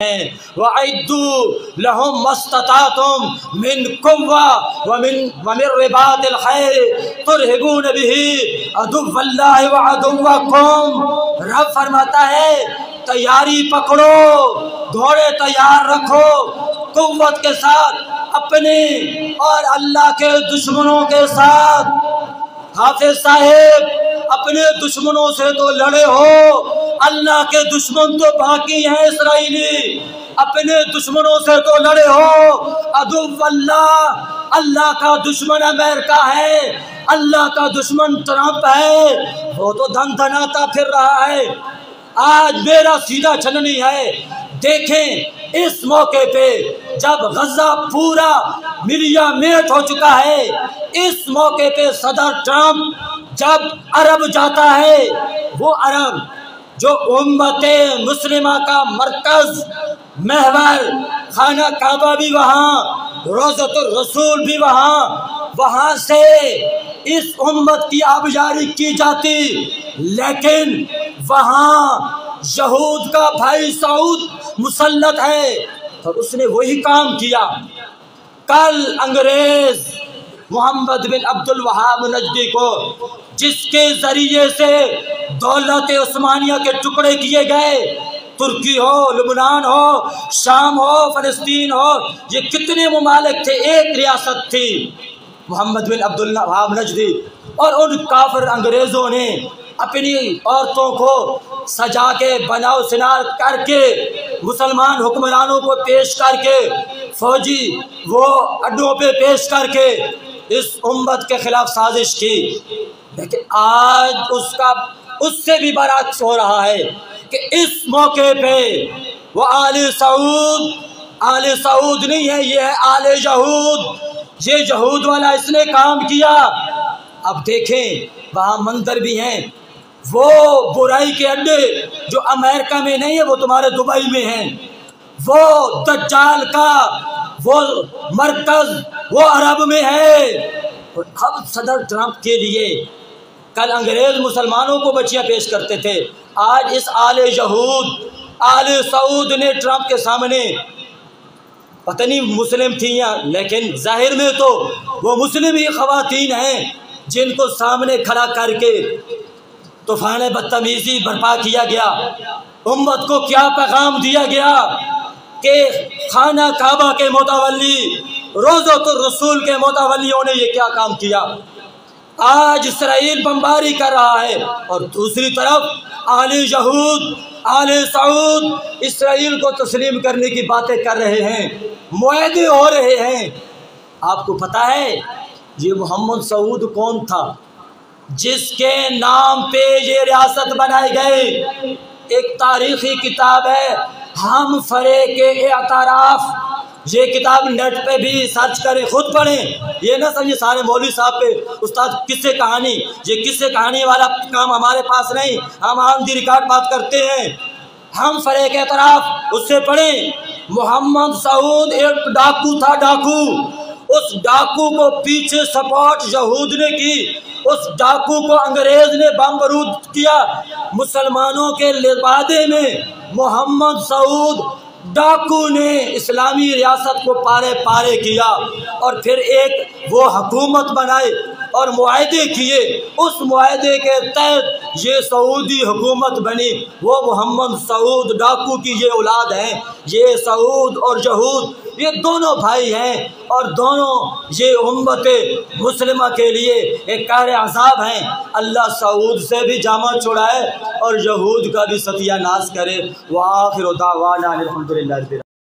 وَأَعِدُّوا لَهُم مَّا اسْتَطَعْتُم مِّن قُوَّةٍ وَمِن رِّبَاطِ الْخَيْلِ تُرْهِبُونَ بِهِ عَدُوَّ اللَّهِ وَعَدُوَّكُمْ۔ رب فرماتا ہے تیاری پکڑو، گھوڑے تیار رکھو قوت کے ساتھ اپنے اور اللہ کے دشمنوں کے ساتھ۔ حافظ صاحب اپنے دشمنوں سے تو لڑے ہو، اللہ کے دشمن تو باقی ہیں اسرائیلی، اپنے دشمنوں سے تو لڑے ہو۔ عدو اللہ کا دشمن امریکہ ہے، اللہ کا دشمن ٹرمپ ہے، وہ تو دھن دھناتا پھر رہا ہے۔ آج میرا سیدھا چھننی ہے، دیکھیں اس موقع پہ جب غزہ پورا ملیا میٹ ہو چکا ہے، اس موقع پہ صدر ٹرمپ جب عرب جاتا ہے، وہ عرب جو امت مسلمہ کا مرکز محور، خانہ کعبہ بھی وہاں، روضۃ الرسول بھی وہاں سے اس امت کی آبیاری کی جاتی، لیکن وہاں یہود کا بھائی سعود مسلط ہے، اور اس نے وہی کام کیا۔ کل انگریز محمد بن عبد الوہاب نجدی کو، جس کے ذریعے سے دولت عثمانیہ کے ٹکڑے کیے گئے، ترکی ہو، لبنان ہو، شام ہو، فلسطین ہو، یہ کتنے ممالک تھے، ایک ریاست تھی محمد بن عبد الوہاب نجدی، اور ان کافر انگریزوں نے اپنی عورتوں کو سجا کے بناؤ سنار کر کے مسلمان حکمرانوں کو پیش کر کے، فوجی وہ اڈوں پہ پیش کر کے اس امت کے خلاف سازش کی، لیکن آج اس سے بھی برعکس ہو رہا ہے کہ اس موقع پہ وہ آل سعود نہیں ہے، یہ ہے آل یہود، یہ یہود والا اس نے کام کیا۔ اب دیکھیں وہاں منظر بھی ہیں، وہ برائی کے اڈے جو امریکہ میں نہیں ہے، وہ تمہارے دبئی میں ہیں، وہ دجال کا وہ مرکز وہ عرب میں ہے۔ اور اب صدر ٹرمپ کے لیے، کل انگریز مسلمانوں کو بچیاں پیش کرتے تھے، آج اس آل یہود آل سعود نے ٹرمپ کے سامنے، پتہ نہیں مسلم تھیں یا، لیکن ظاہر میں تو وہ مسلم ہی خواتین ہیں، جن کو سامنے کھڑا کر کے طوفان بدتمیزی برپا کیا گیا۔ امت کو کیا پیغام دیا گیا کہ خانہ کعبہ کے متولی، روضۃ الرسول کے متولیوں نے یہ کیا کام کیا۔ آج اسرائیل بمباری کر رہا ہے، اور دوسری طرف آل یہود آل سعود اسرائیل کو تسلیم کرنے کی باتیں کر رہے ہیں، معاہدے ہو رہے ہیں۔ آپ کو پتہ ہے یہ محمد سعود کون تھا جس کے نام پہ یہ ریاست بنائی گئی؟ ایک تاریخی کتاب ہے، ہم فرے کے اعتراف، یہ کتاب نیٹ پہ بھی سرچ کریں، خود پڑھیں، یہ نہ سمجھے سارے مولوی صاحب پہ استاد قصے کہانی، یہ قصے کہانی والا کام ہمارے پاس نہیں، ہم آمدی ریکارڈ بات کرتے ہیں۔ ہم فرے کے اعتراف اس سے پڑھیں۔ محمد سعود ایک ڈاکو تھا، ڈاکو، اس ڈاکو کو پیچھے سپورٹ یہود نے کی، اس ڈاکو کو انگریز نے بم بارود کیا، مسلمانوں کے لبادے میں محمد سعود ڈاکو نے اسلامی ریاست کو پارے پارے کیا، اور پھر ایک وہ حکومت بنائے اور معاہدے کیے، اس معاہدے کے تحت یہ سعودی حکومت بنی۔ وہ محمد سعود ڈاکو کی یہ اولاد ہیں، یہ سعود اور یہود یہ دونوں بھائی ہیں، اور دونوں یہ امت مسلمہ کے لیے ایک کار عذاب ہیں۔ اللہ سعود سے بھی جامہ چھڑائے اور یہود کا بھی ستیہ ناش کرے۔ وآخر دعوانا الحمدللہ۔